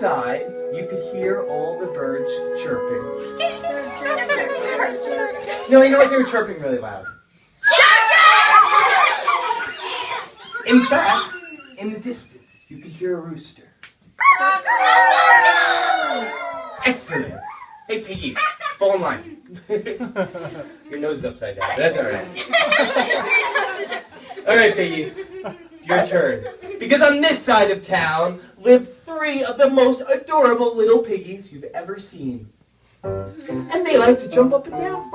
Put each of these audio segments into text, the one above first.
inside, you could hear all the birds chirping. No, you know what? They were chirping really loud. In fact, in the distance, you could hear a rooster. Excellent. Hey, piggies, fall in line. Your nose is upside down. That's all right. All right, piggies, it's your turn. Because on this side of town live 3 of the most adorable little piggies you've ever seen. And they like to jump up and down.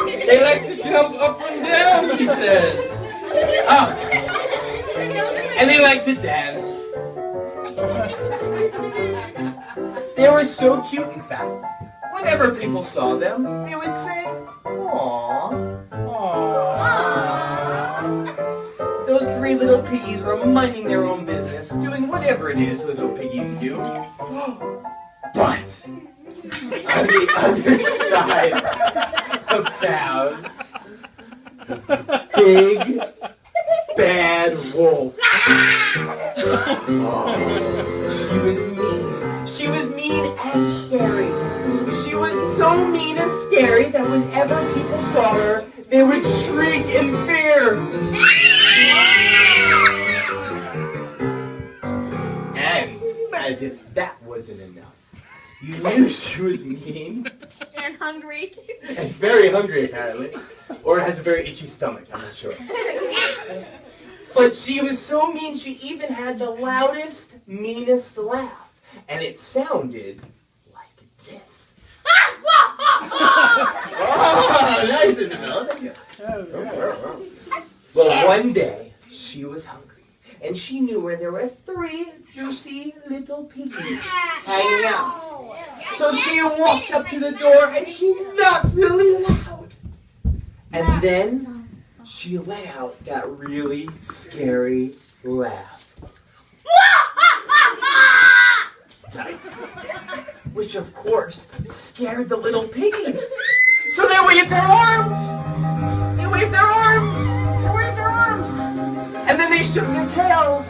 They like to jump up and down, he says. Ah. And they like to dance. They were so cute, in fact. Whenever people saw them, they would say, "Aww." Aww. Those 3 little piggies were minding their own business, doing whatever it is little piggies do. But on the other side of town was the big, bad wolf. Oh, she was mean. She was mean and scary. She was so mean and scary that whenever people saw her, they would shriek in fear. And as if that wasn't enough, you knew she was mean. And hungry. And very hungry, apparently. Or has a very itchy stomach, I'm not sure. But she was so mean, she even had the loudest, meanest laugh. And it sounded like this. Oh, nice, Isabel. Thank you. Well, one day, she was hungry. And she knew where there were 3 juicy little piggies hanging out. So she walked up to the door and she knocked really loud. And then she let out that really scary laugh. Nice. Which, of course, scared the little piggies. So they waved their arms. They waved their arms. They waved their arms. And then they shook their tails.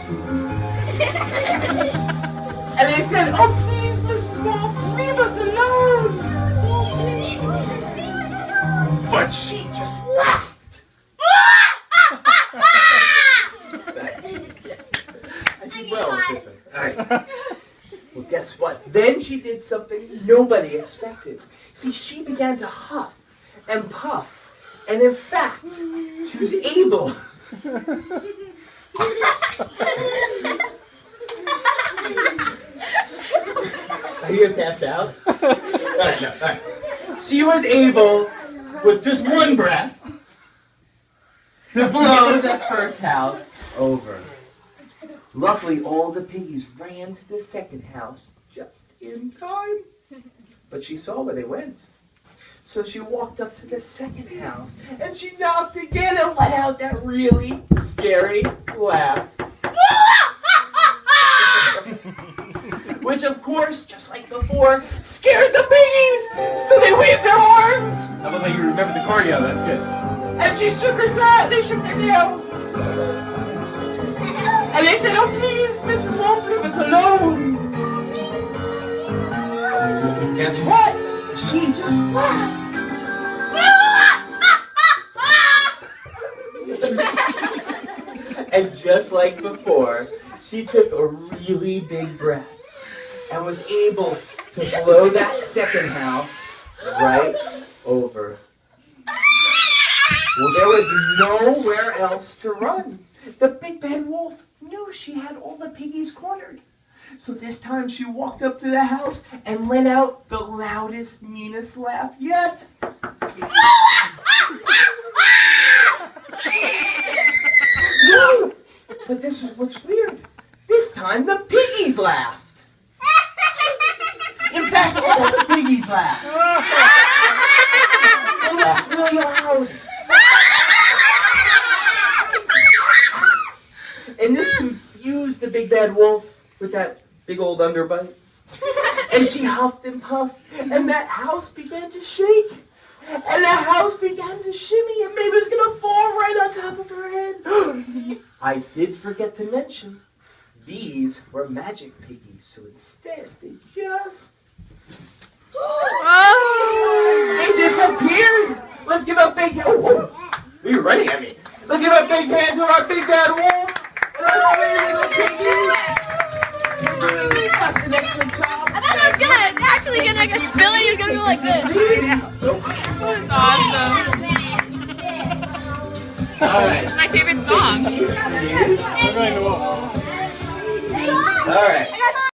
And they said, "Oh, please, Mrs. Wolf, leave us alone." But she just laughed. I did well with this one. All right. Well, guess what? Then she did something nobody expected. See, she began to huff and puff. And in fact, she was able... Are you going to pass out? All right, no, all right. She was able, with just one breath, to blow that first house over. Luckily, all the piggies ran to the second house just in time. But she saw where they went. So she walked up to the second house, and she knocked again and let out that really scary laugh. Which, of course, just like before, scared the piggies. So they waved their arms. How about you remember the cardio? That's good. And she shook her tail. They shook their tails. And they said, "Oh, please, Mrs. Wolf, leave us alone." Guess what? She just laughed. And just like before, she took a really big breath and was able to blow that second house right over. Well, there was nowhere else to run. The big bad wolf knew she had all the piggies cornered. So this time she walked up to the house and let out the loudest, meanest laugh yet. No! But this was what's weird. This time the piggies laughed. In fact, all the piggies laughed. They laughed really loud. And this confused the big bad wolf with that big old underbite. And she huffed and puffed, and that house began to shake. And the house began to shimmy, and maybe it was going to fall right on top of her head. I did forget to mention, these were magic piggies, so instead they just... They disappeared! Let's give a big... Oh, you're running at me. Let's give a big hand to our big bad wolf and our three little piggies. You're doing such an excellent job. I thought I was actually gonna get spilling. He was gonna go like this. That's awesome. Alright. My favorite song. Alright.